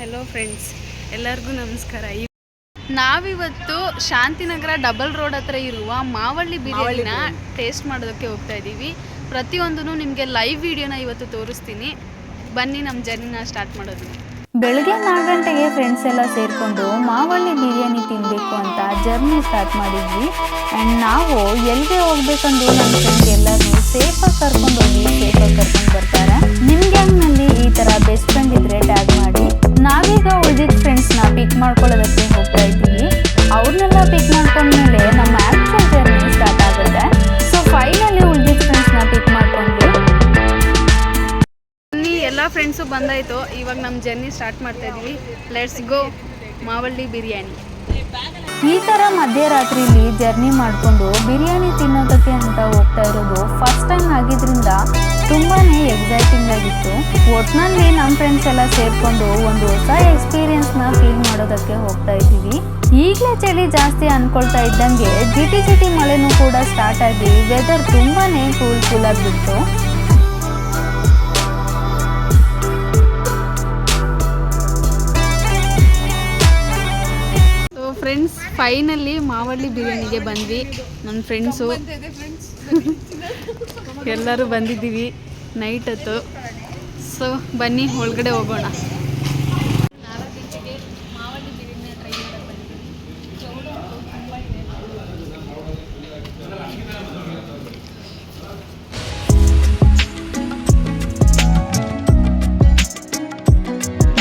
Hello friends, ಎಲ್ಲರಿಗೂ ನಮಸ್ಕಾರ. ನಾವಿವತ್ತು ಶಾಂತಿನಗರ ಡಬಲ್ ರೋಡ್ ಹತ್ರ ಇರುವ ಮಾವಳ್ಳಿ ಬಿರಿಯಾನಿನ ಟೇಸ್ಟ್ ಮಾಡೋದಕ್ಕೆ ಹೋಗ್ತಾ ಇದ್ದೀವಿ. ಪ್ರತಿಯೊಂದೂ ನಿಮಗೆ ಲೈವ್ ವಿಡಿಯೋನ ಇವತ್ತು ತೋರಿಸ್ತೀನಿ. ಬನ್ನಿ ನಮ್ಮ ಜರ್ನಿನ ಸ್ಟಾರ್ಟ್ ಮಾಡೋದು. ಬೆಳಗ್ಗೆ 4 ಗಂಟೆಗೆ ಫ್ರೆಂಡ್ಸ್ ಎಲ್ಲ ಸೇರಿಕೊಂಡು ಮಾವಳ್ಳಿ ಬಿರಿಯಾನಿ ತಿನ್ನಬೇಕು ಅಂತ ಜರ್ನಿ ಸ್ಟಾರ್ಟ್ ಮಾಡಿದ್ವಿ. ಆ್ಯಂಡ್ ನಾವು ಎಲ್ಲಿಗೆ ಹೋಗ್ಬೇಕಂದು ನಮ್ಮ ಫ್ರೆಂಡ್ ಎಲ್ಲರೂ ಸೇಫಾಗಿ ಕರ್ಕೊಂಡು ಹೋಗಿ ಸೇಫಾಗಿ ಕರ್ಕೊಂಡು ಬರ್ತಾರೆ. ನಿಮ್ಮ ಗ್ಯಾಂಗ್ನಲ್ಲಿ ಈ ಥರ ಬೆಸ್ಟ್ ಫ್ರೆಂಡ್ ಇದ್ದರೆ ಟ್ಯಾಗ್ ಮಾಡಿ. ನಾವೀಗ ಉಳಿದಿದ್ದ ಫ್ರೆಂಡ್ಸ್ನ ಪಿಕ್ ಮಾಡ್ಕೊಳ್ಳೋದಕ್ಕೆ ಹೋಗ್ತಾ ಇದ್ದೀವಿ. ಅವ್ರನ್ನೆಲ್ಲ ಪಿಕ್ ಮಾಡ್ಕೊಂಡ್ಮೇಲೆ ನಮ್ಮ ಆ್ಯಕ್ಚುಲ್ ಜರ್ನಿ ಸ್ಟಾರ್ಟ್ ಆಗುತ್ತೆ. ಸೊ ಫೈನಲಿ ಉಳಿದಿದ್ದ ಫ್ರೆಂಡ್ಸ್ನ ಪಿಕ್ ಮಾಡ್ಕೊಂಡ್ವಿ. ಎಲ್ಲ ಫ್ರೆಂಡ್ಸು ಬಂದಾಯಿತು. ಇವಾಗ ನಮ್ಮ ಜರ್ನಿ ಸ್ಟಾರ್ಟ್ ಮಾಡ್ತಾ ಇದ್ದೀವಿ. Let's go Mavalli biryani. ಈ ಥರ ಮಧ್ಯರಾತ್ರಿಲಿ ಜರ್ನಿ ಮಾಡಿಕೊಂಡು ಬಿರಿಯಾನಿ ತಿನ್ನೋದಕ್ಕೆ ಅಂತ ಹೋಗ್ತಾ ಇರೋದು ಫಸ್ಟ್ ಟೈಮ್ ಆಗಿದ್ರಿಂದ ತುಂಬಾ ಎಕ್ಸೈಟಿಂಗ್ ಆಗಿತ್ತು. ಒಟ್ಟಿನಲ್ಲಿ ನಮ್ಮ ಫ್ರೆಂಡ್ಸ್ ಎಲ್ಲ ಸೇರಿಕೊಂಡು ಒಂದು ಹೊಸ ಎಕ್ಸ್ಪೀರಿಯನ್ಸ್ನ ಫೀಲ್ ಮಾಡೋದಕ್ಕೆ ಹೋಗ್ತಾ ಇದ್ದೀವಿ. ಈಗಲೇ ಚಳಿ ಜಾಸ್ತಿ ಅಂದ್ಕೊಳ್ತಾ ಇದ್ದಂಗೆ ಜಿಟಿ ಮಳೆನೂ ಕೂಡ ಸ್ಟಾರ್ಟ್ ಆಗಿ ವೆದರ್ ತುಂಬಾ ಕೂಲ್ ಆಗಿಬಿಡ್ತು. ಫ್ರೆಂಡ್ಸ್, ಫೈನಲಿ ಮಾವಳ್ಳಿ ಬಿರಿಯಾನಿಗೆ ಬಂದ್ವಿ. ನನ್ನ ಫ್ರೆಂಡ್ಸು ಎಲ್ಲರೂ ಬಂದಿದ್ದೀವಿ ನೈಟ್ ಹೊತ್ತು. ಸೊ ಬನ್ನಿ ಒಳಗಡೆ ಹೋಗೋಣ. 4 ಗಂಟೆಗೆ ಮಾವಳ್ಳಿ ಬಿರಿಯಾನಿ ಟ್ರೈ ಮಾಡೋಕ್ಕೆ ಬಂದ್ವಿ. ಚೌಡ ತುಂಬ ಇದೆ.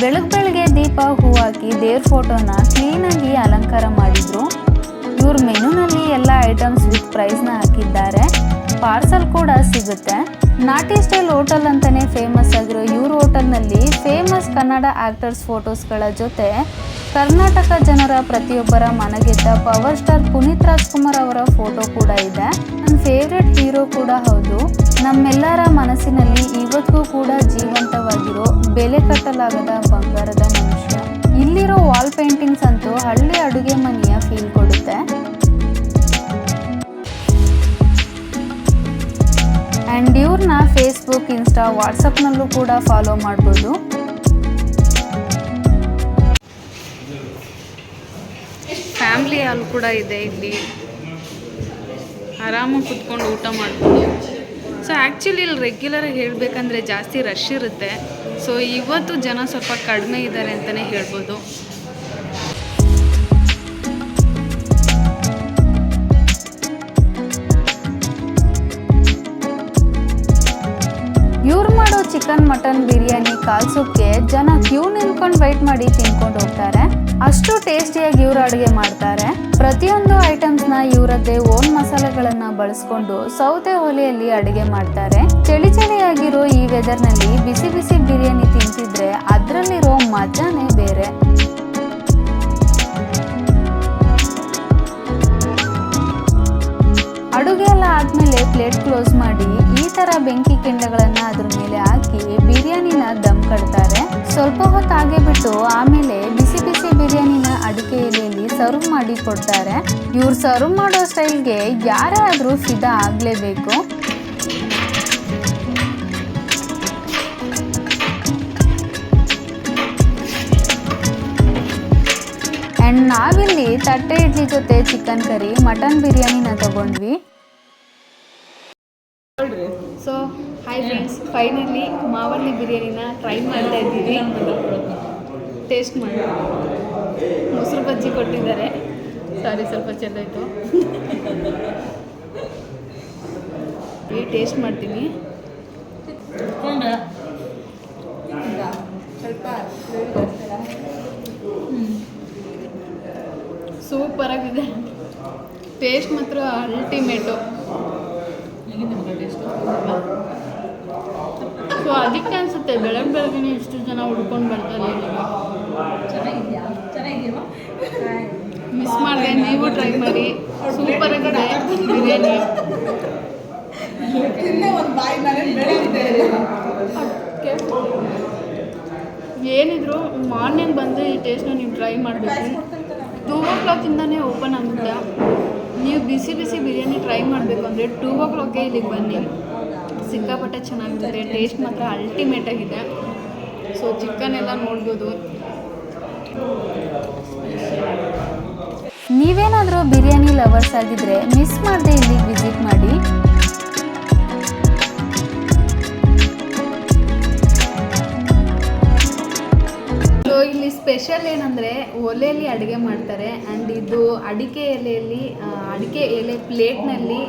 ಬೆಳಗ್ಗೆ ದೀಪ ಹೂ ಹಾಕಿ ದೇವ್ರ ಫೋಟೋನ ಕ್ಲೀನಾಗಿ ಅಲಂಕಾರ ಮಾಡಿದ್ರು. ಇವ್ರ ಮೆನುನಲ್ಲಿ ಎಲ್ಲ ಐಟಮ್ಸ್ ವಿತ್ ಪ್ರೈಸ್ನ ಹಾಕಿದ್ದಾರೆ. ಪಾರ್ಸಲ್ ಕೂಡ ಸಿಗುತ್ತೆ. ನಾಟಿ ಸ್ಟೈಲ್ ಹೋಟೆಲ್ ಅಂತಲೇ ಫೇಮಸ್ ಆಗಿರೋ ಇವ್ರ ಹೋಟೆಲ್ನಲ್ಲಿ ಫೇಮಸ್ ಕನ್ನಡ ಆ್ಯಕ್ಟರ್ಸ್ ಫೋಟೋಸ್ಗಳ ಜೊತೆ ಕರ್ನಾಟಕ ಜನರ ಪ್ರತಿಯೊಬ್ಬರ ಮನಗೆದ್ದ ಪವರ್ ಸ್ಟಾರ್ ಪುನೀತ್ ರಾಜ್ಕುಮಾರ್ ಅವರ ಫೋಟೋ ಕೂಡ ಇದೆ. ನನ್ನ ಫೇವ್ರೆಟ್ ಹೀರೋ ಕೂಡ ಹೌದು. ನಮ್ಮೆಲ್ಲರ ಮನಸ್ಸಿನಲ್ಲಿ ಇವತ್ತಿಗೂ ಕೂಡ ಜೀವಂತವಾಗಿರೋ ಬೆಲೆ ಕಟ್ಟಲಾಗದ ಬಂಗಾರದ ಮನುಷ್ಯ. ಇಲ್ಲಿರೋ ವಾಲ್ ಪೇಂಟಿಂಗ್ಸ್ ಅಂತೂ ಹಳ್ಳಿ ಅಡುಗೆ ಮನೆಯ ಫೀಲ್ ಕೊಡುತ್ತೆ. ಆ್ಯಂಡ್ ಇವ್ರನ್ನ ಫೇಸ್ಬುಕ್, ಇನ್ಸ್ಟಾ, ವಾಟ್ಸಪ್ನಲ್ಲೂ ಕೂಡ ಫಾಲೋ ಮಾಡ್ಬೋದು. ಫ್ಯಾಮಿಲಿ ಹಾಲ್ ಕೂಡ ಇದೆ ಇಲ್ಲಿ. ಆರಾಮಾಗಿ ಕುತ್ಕೊಂಡು ಊಟ ಮಾಡ್ಬೋದು. ಸೊ ಆ್ಯಕ್ಚುಲಿ ಇಲ್ಲಿ ರೆಗ್ಯುಲರಾಗಿ ಹೇಳಬೇಕಂದ್ರೆ ಜಾಸ್ತಿ ರಶ್ ಇರುತ್ತೆ. ಸೊ ಇವತ್ತು ಜನ ಸ್ವಲ್ಪ ಕಡಿಮೆ ಇದ್ದಾರೆ ಅಂತಲೇ ಹೇಳ್ಬೋದು. ಇವ್ರು ಮಾಡೋ ಚಿಕನ್ ಮಟನ್ ಬಿರಿಯಾನಿ ಕಾಲ್ಸೋಕ್ಕೆ ಜನ ಕ್ಯೂ ನಿಂತ್ಕೊಂಡು ವೆಯ್ಟ್ ಮಾಡಿ ತಿನ್ಕೊಂಡು ಹೋಗ್ತಾರೆ. ಅಷ್ಟು ಟೇಸ್ಟಿಯಾಗಿ ಇವ್ರು ಅಡುಗೆ ಮಾಡ್ತಾರೆ. ಪ್ರತಿಯೊಂದು ಐಟಮ್ಸ್ನ ಇವರದ್ದೇ ಓನ್ ಮಸಾಲೆಗಳನ್ನು ಬಳಸ್ಕೊಂಡು ಸೌತೆ ಒಲೆಯಲ್ಲಿ ಅಡುಗೆ ಮಾಡ್ತಾರೆ. ಚಳಿಯಾಗಿರೋ ಈ ವೆದರ್ನಲ್ಲಿ ಬಿಸಿ ಬಿಸಿ ಬಿರಿಯಾನಿ ತಿಂತಿದ್ರೆ ಅದರಲ್ಲಿರೋ ಮಜಾನೇ ಬೇರೆ. ಅಡುಗೆ ಎಲ್ಲ ಆದಮೇಲೆ ಪ್ಲೇಟ್ ಕ್ಲೋಸ್ ಮಾಡಿ ಈ ಥರ ಬೆಂಕಿ ಕೆಂಡಗಳನ್ನು ಅದ್ರ ಮೇಲೆ ಹಾಕಿ ಬಿರಿಯಾನಿನ ದಮ್ ಕಟ್ತಾರೆ. ಸ್ವಲ್ಪ ಹೊತ್ತು ಹಾಗೆ ಬಿಟ್ಟು ಆಮೇಲೆ ಬಿಸಿ ಬಿಸಿ ಬಿರಿಯಾನಿನ ಅಡಿಕೆ ಎಲೆಯಲ್ಲಿ ಸರ್ವ್ ಮಾಡಿ ಕೊಡ್ತಾರೆ. ಇವ್ರು ಸರ್ವ್ ಮಾಡೋ ಸ್ಟೈಲ್ಗೆ ಯಾರೇ ಆದರೂ ಫಿದಾ ಆಗಲೇಬೇಕು. ಆ್ಯಂಡ್ ನಾವಿಲ್ಲಿ ತಟ್ಟೆ ಇಡ್ಲಿ ಜೊತೆ ಚಿಕನ್ ಕರಿ, ಮಟನ್ ಬಿರಿಯಾನಿನ ತಗೊಂಡ್ವಿ. So hi friends, finally Mavalli ಬಿರಿಯಾನಿನ ಟ್ರೈ ಮಾಡ್ತಾ ಇದ್ದೀವಿ. ಟೇಸ್ಟ್ ಮಾಡಿ. ಮೊಸರು ಬಜ್ಜಿ ಕೊಟ್ಟಿದ್ದಾರೆ. ಸಾರಿ, ಸ್ವಲ್ಪ ಚೆಂದಾಯಿತು. ಟೇಸ್ಟ್ ಮಾಡ್ತೀನಿ. ಸೂಪರಾಗಿದೆ. ಟೇಸ್ಟ್ ಮಾತ್ರ ಅಲ್ಟಿಮೇಟು. ಸೊ ಅದಕ್ಕೆ ಅನಿಸುತ್ತೆ ಬೆಳಗ್ಗೆ ಇಷ್ಟು ಜನ ಹುಡ್ಕೊಂಡು ಬರ್ತಾರೆ. ಮಿಸ್ ಮಾಡಿದೆ, ನೀವು ಟ್ರೈ ಮಾಡಿ. ಸೂಪರಾಗಿದೆ ಬಿರಿಯಾನಿ. ಏನಿದ್ರು ಮಾರ್ನಿಂಗ್ ಬಂದರೆ ಈ ಟೇಸ್ಟ್ನ ನೀವು ಟ್ರೈ ಮಾಡಬೇಕು. 2 o'clock ಓಪನ್ ಆಗುತ್ತೆ. ನೀವು ಬಿಸಿ ಬಿಸಿ ಬಿರಿಯಾನಿ ಟ್ರೈ ಮಾಡಬೇಕು ಅಂದರೆ 2 o'clock ಇಲ್ಲಿಗೆ ಬನ್ನಿ. ಸಿಕ್ಕಾಪಟ್ಟೆ ಚೆನ್ನಾಗಿರುತ್ತೆ. ಟೇಸ್ಟ್ ಮಾತ್ರ ಅಲ್ಟಿಮೇಟ್ ಆಗಿದೆ. ಸೊ ಚಿಕನ್ ಎಲ್ಲ ನೋಡ್ಬೋದು. ನೀವೇನಾದರೂ ಬಿರಿಯಾನಿ ಲವರ್ಸ್ ಆಗಿದ್ರೆ ಮಿಸ್ ಮಾಡದೆ ಇಲ್ಲಿಗೆ ವಿಸಿಟ್ ಮಾಡಿ. ಸೊ ಇಲ್ಲಿ ಸ್ಪೆಷಲ್ ಏನಂದರೆ ಒಲೆಯಲ್ಲಿ ಅಡುಗೆ ಮಾಡ್ತಾರೆ ಆ್ಯಂಡ್ ಇದು ಅಡಿಕೆ ಎಲೆ ಪ್ಲೇಟ್ನಲ್ಲಿ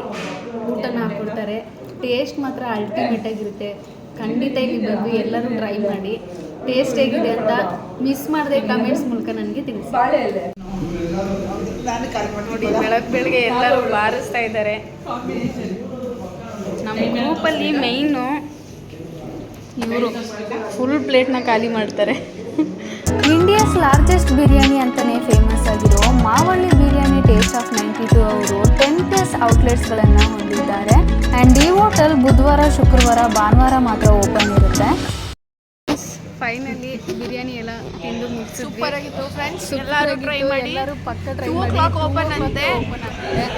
ಊಟನ ಹಾಕ್ಕೊಡ್ತಾರೆ. ಟೇಸ್ಟ್ ಮಾತ್ರ ಅಲ್ಟಿಮೇಟ್ ಆಗಿರುತ್ತೆ. ಖಂಡಿತ ಇಲ್ಲಿ ಬಂದು ಎಲ್ಲರೂ ಟ್ರೈ ಮಾಡಿ. ಟೇಸ್ಟ್ ಹೇಗಿದೆ ಅಂತ ಮಿಸ್ ಮಾಡದೆ ಕಮೆಂಟ್ಸ್ ಮೂಲಕ ನನಗೆ ತಿಳಿಸಿ. ನೋಡಿ ಬೆಳಗ್ಗೆ ಎಲ್ಲರೂ ಬಾರಿಸ್ತಾ ಇದ್ದಾರೆ. ನಮ್ಮ ಗ್ರೂಪಲ್ಲಿ ಮೈನು ಇವರು ಫುಲ್ ಪ್ಲೇಟ್ನ ಖಾಲಿ ಮಾಡ್ತಾರೆ. ಇಂಡಿಯಾಸ್ ಲಾರ್ಜೆಸ್ಟ್ ಬಿರಿಯಾನಿ ಅಂತಲೇ ಫೇಮಸ್ ಆಗಿರೋ ಮಾವಳ್ಳಿ ಬಿರಿಯಾನಿ ಟೇಸ್ಟ್ ಆಫ್ 92 ಅವರು 10+ ಔಟ್ಲೆಟ್ಸ್ಗಳನ್ನು ಹೊಂದಿದ್ದಾರೆ. ಆ್ಯಂಡ್ ಈ ಹೋಟೆಲ್ ಬುಧವಾರ, ಶುಕ್ರವಾರ, ಭಾನುವಾರ ಮಾತ್ರ ಓಪನ್ ಇರುತ್ತೆ. ಫೈನಲಿ ಬಿರಿಯಾನಿ ಎಲ್ಲ ತಿಂದು ಮುಗಿಸಿದ್ವಿ. ಸೂಪರ್ ಆಗಿತ್ತು ಫ್ರೆಂಡ್ಸ್, ಎಲ್ಲರೂ ಟ್ರೈ ಮಾಡಿ. ಎಲ್ಲರೂ ಪಕ್ಕ ಟ್ರೈ 2 o'clock ಓಪನ್ ಅಂತೆ,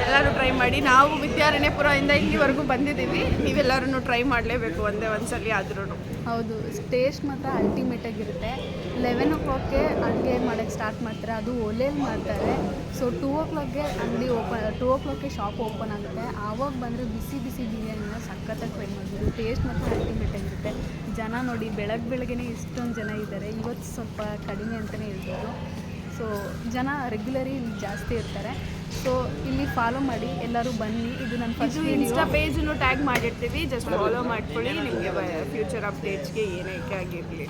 ಎಲ್ಲರೂ ಟ್ರೈ ಮಾಡಿ. ನಾವು ವಿದ್ಯಾರಣ್ಯಪುರದಿಂದ ಇಲ್ಲಿವರೆಗೂ ಬಂದಿದ್ದೀವಿ. ನೀವೆಲ್ಲರೂ ಟ್ರೈ ಮಾಡಲೇಬೇಕು ಒಂದ್ಸಲಿ ಆದ್ರೂ. ಹೌದು, ಟೇಸ್ಟ್ ಮಾತ್ರ ಅಲ್ಟಿಮೇಟ್ ಆಗಿರುತ್ತೆ. 11 o'clockಗೆ ಅಡುಗೆ ಮಾಡೋಕ್ಕೆ ಸ್ಟಾರ್ಟ್ ಮಾಡ್ತಾರೆ. ಅದು ಒಲೆಯಲ್ಲಿ ಮಾಡ್ತಾರೆ. ಸೊ 2 o'clockಗೆ ಅಂಗಡಿ ಓಪನ್, 2 o'clockಗೆ ಶಾಪ್ ಓಪನ್ ಆಗುತ್ತೆ. ಆವಾಗ ಬಂದರೆ ಬಿಸಿ ಬಿರಿಯಾನಿನ ಸಖತ್ತಾಗಿ ಟ್ರೈ ಮಾಡ್ಬೋದು. ಟೇಸ್ಟ್ ಮಾತ್ರ ಅಲ್ಟಿಮೇಟ್ ಆಗಿರುತ್ತೆ. ಜನ ನೋಡಿ ಬೆಳಗ್ಗೆನೇ ಇಷ್ಟೊಂದು ಜನ ಇದ್ದಾರೆ. ಇವತ್ತು ಸ್ವಲ್ಪ ಕಡಿಮೆ ಅಂತಲೇ ಹೇಳ್ಬೋದು. ಸೊ ಜನ ರೆಗ್ಯುಲರಿ ಇಲ್ಲಿ ಜಾಸ್ತಿ ಇರ್ತಾರೆ. ಸೊ ಇಲ್ಲಿ ಫಾಲೋ ಮಾಡಿ, ಎಲ್ಲರೂ ಬನ್ನಿ. ಇದು ನನ್ನ ಫಸ್ಟ್ ಇನ್ಸ್ಟಾ ಪೇಜನ್ನು ಟ್ಯಾಗ್ ಮಾಡಿರ್ತೀವಿ, ಜಸ್ಟ್ ಫಾಲೋ ಮಾಡ್ಕೊಳ್ಳಿ. ನಿಮಗೆ ಫ್ಯೂಚರ್ ಅಪ್ಡೇಟ್ಸ್ಗೆ ಏನಕ್ಕೆ ಆಗಿರಲಿ.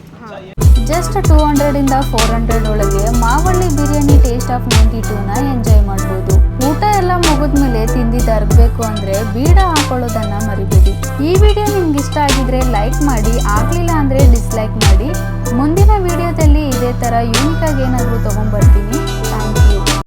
ಜಸ್ಟ್ 200 ಇಂದ 400 ಒಳಗೆ ಮಾವಳ್ಳಿ ಬಿರಿಯಾನಿ ಟೇಸ್ಟ್ ಆಫ್ 92ನ ಎಂಜಾಯ್ ಮಾಡ್ಬೋದು. ಊಟ ಎಲ್ಲ ಮುಗಿದ್ಮೇಲೆ ತಿಂದಿದ್ದು ಅರ್ಗಬೇಕು ಅಂದರೆ ಬೀಡ ಹಾಕೊಳ್ಳೋದನ್ನು ಮರಿಬೇಡಿ. ಈ ವಿಡಿಯೋ ನಿಮ್ಗೆ ಇಷ್ಟ ಆಗಿದ್ರೆ ಲೈಕ್ ಮಾಡಿ, ಆಗಲಿಲ್ಲ ಅಂದರೆ ಡಿಸ್ಲೈಕ್ ಮಾಡಿ. ಮುಂದಿನ ವಿಡಿಯೋದಲ್ಲಿ ಇದೇ ಥರ ಯೂನಿಕ್ ಆಗಿ ಏನಾದರೂ ತೊಗೊಂಡ್ಬರ್ತೀನಿ.